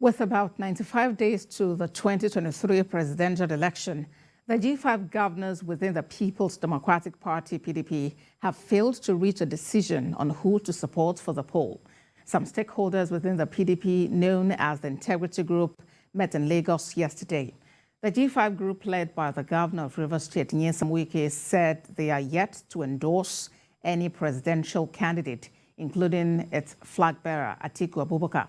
With about 95 days to the 2023 presidential election, the G5 governors within the People's Democratic Party, PDP, have failed to reach a decision on who to support for the poll. Some stakeholders within the PDP, known as the Integrity Group, met in Lagos yesterday. The G5 group, led by the governor of Rivers State, Nyesom Wike, said they are yet to endorse any presidential candidate, including its flag bearer, Atiku Abubakar.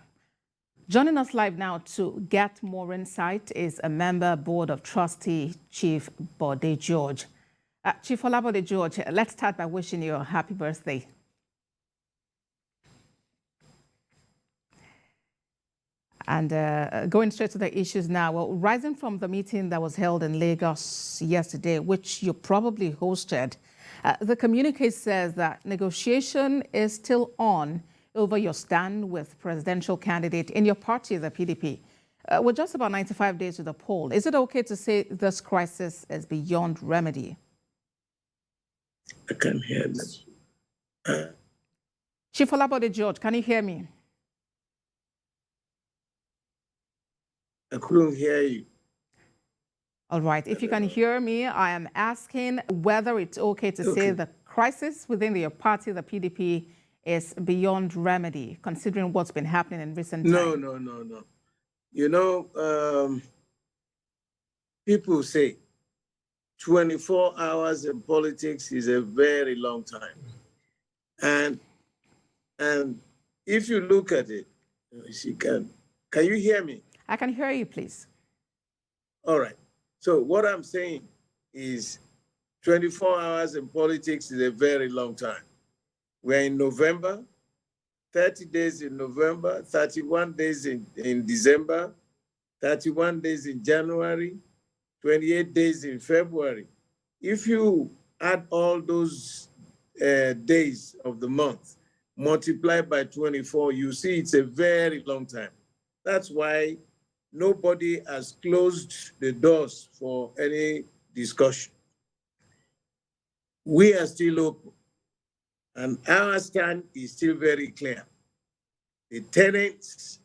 Joining us live now to get more insight is a member board of trustee, Chief Bode George. Chief Olabode George, let's start by wishing you a happy birthday. And going straight to the issues now, well, rising from the meeting that was held in Lagos yesterday, which you probably hosted, the communique says that negotiation is still on over your stand with presidential candidate in your party, the PDP. With just about 95 days to the poll, is it okay to say this crisis is beyond remedy? I can't hear them. Chief Olabode George, can you hear me? I couldn't hear you. All right. If you can hear me, I am asking whether it's okay to say the crisis within your party, the PDP, is beyond remedy, considering what's been happening in recent times. No. You know, people say 24 hours in politics is a very long time. And if you look at it, can you hear me? I can hear you, please. All right. So what I'm saying is 24 hours in politics is a very long time. We're in November, 30 days in November, 31 days in December, 31 days in January, 28 days in February. If you add all those days of the month, multiply by 24, you see it's a very long time. That's why nobody has closed the doors for any discussion. We are still open. And our stand is still very clear. The tenets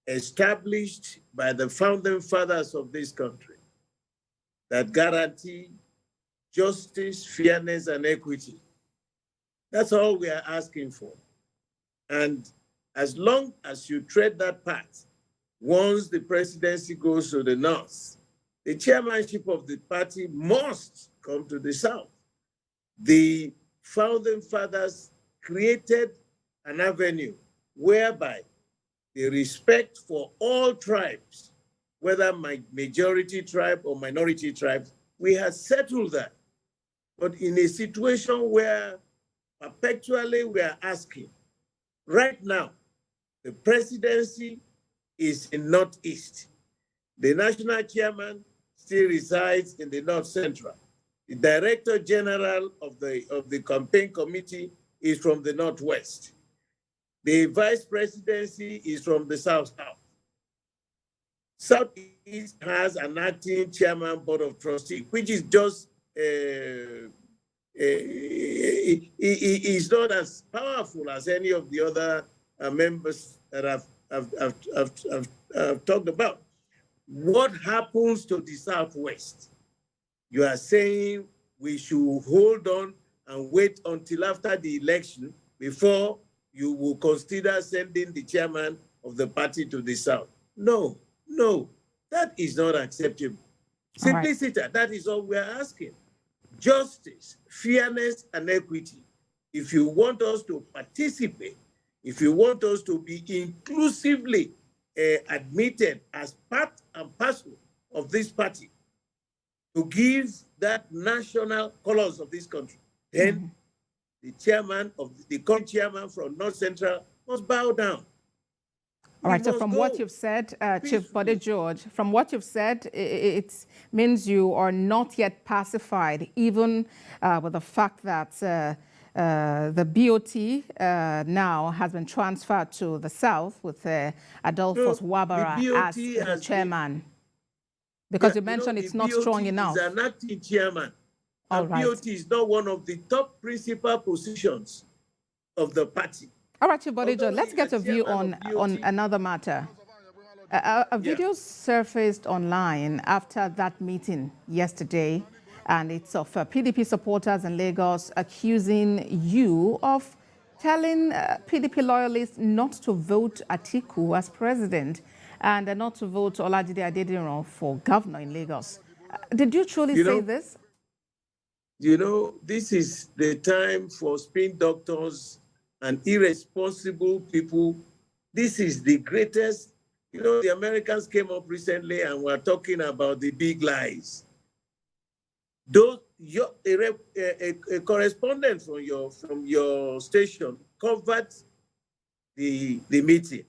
established by the founding fathers of this country that guarantee justice, fairness, and equity. That's all we are asking for. And as long as you tread that path, once the presidency goes to the north, the chairmanship of the party must come to the south. The founding fathers created an avenue whereby the respect for all tribes, whether majority tribe or minority tribes, we have settled that. But in a situation where perpetually we are asking, right now, the presidency is in Northeast. The national chairman still resides in the North Central. The Director General of the campaign committee is from the Northwest. The Vice Presidency is from the South. Southeast has an acting chairman board of trustees, which is just is not as powerful as any of the other members that I've talked about. What happens to the Southwest? You are saying we should hold on and wait until after the election before you will consider sending the chairman of the party to the south. No, that is not acceptable. Simplicity, that is all we are asking. Justice, fairness, and equity. If you want us to participate, if you want us to be inclusively admitted as part and parcel of this party, to give that national colors of this country, then the chairman of the current chairman from North Central must bow down. All right, so from what you've said, Chief Bode George, from what you've said, it means you are not yet pacified, even with the fact that the BoT now has been transferred to the south with Adolphus Wabara as the chairman. Because you mentioned it's not strong enough. He's an acting chairman. All right. BoT is not one of the top principal positions of the party. All right, Chief Bode George, let's get a view on another matter. A video surfaced online after that meeting yesterday, and it's of PDP supporters in Lagos accusing you of telling PDP loyalists not to vote Atiku as president and not to vote Olabode George for governor in Lagos. Did you truly say this? You know, this is the time for spin doctors and irresponsible people. This is the greatest. You know, the Americans came up recently and were talking about the big lies. A correspondent from your station covered the meeting.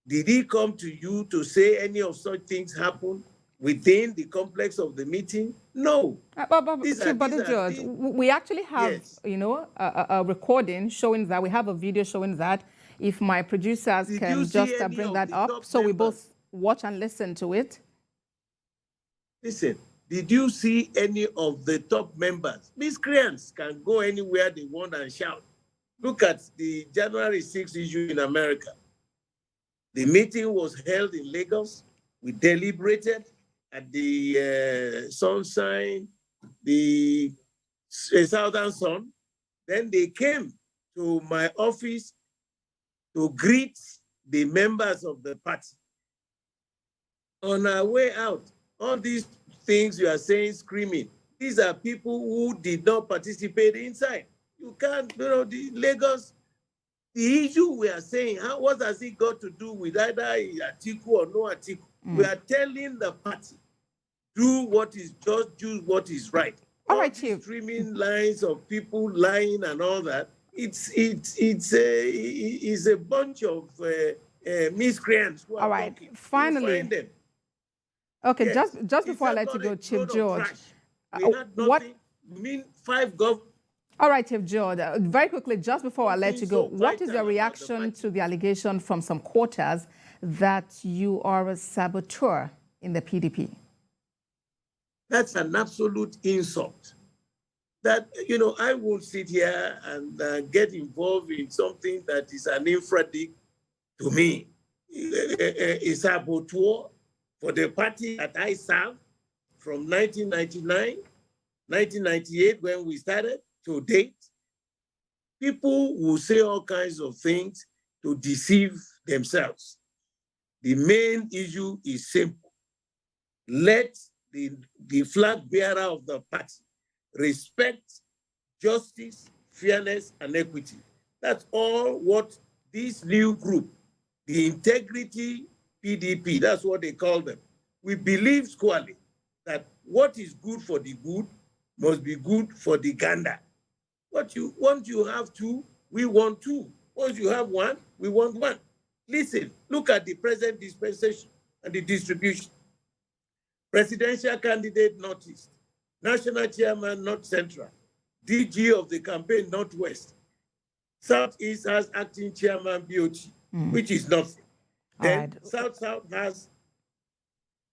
Did he come to you to say any of such things happen within the complex of the meeting? No. But George, we actually have, a recording showing that. We have a video showing that. If my producers can just bring that up so we both watch and listen to it. Listen, did you see any of the top members? Miscreants can go anywhere they want and shout. Look at the January 6th issue in America. The meeting was held in Lagos. We deliberated at the Sunshine, the Southern Sun. Then they came to my office to greet the members of the party. On our way out, all these things you are saying, screaming, these are people who did not participate inside. You can't, the Lagos, the issue we are saying, what has it got to do with either Atiku or no Atiku? We are telling the party, do what is just, do what is right. All right, Chief. Streaming lines of people lying and all that, it's a bunch of miscreants who are talking. Finally. Okay, yes. just before I let you go, Chief George. What? You mean 5 governors? All right, Chief George. Very quickly, just before I let you go, what is your reaction to the allegation from some quarters that you are a saboteur in the PDP? That's an absolute insult. That, I will sit here and get involved in something that is an infradig to me. A saboteur for the party that I served from 1999, 1998, when we started, to date. People will say all kinds of things to deceive themselves. The main issue is simple. Let the flag bearer of the party respect justice, fairness, and equity. That's all what this new group, the Integrity PDP, that's what they call them. We believe squarely that what is good for the good must be good for the gander. Once you have 2, we want 2. Once you have 1, we want 1. Listen, look at the present dispensation and the distribution. Presidential candidate Northeast, national chairman North Central, DG of the campaign Northwest, Southeast has acting chairman BoT, which is nothing. Then South has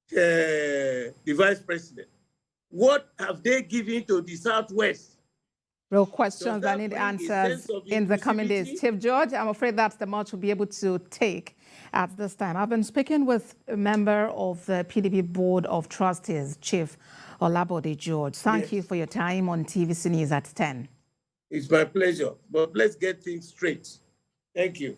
the vice president. What have they given to the Southwest? Real questions that need answers in the coming days. Chief George, I'm afraid that's the much we'll be able to take at this time. I've been speaking with a member of the PDP Board of Trustees, Chief Olabode George. Thank you for your time on TVC News at 10. It's my pleasure, but let's get things straight. Thank you.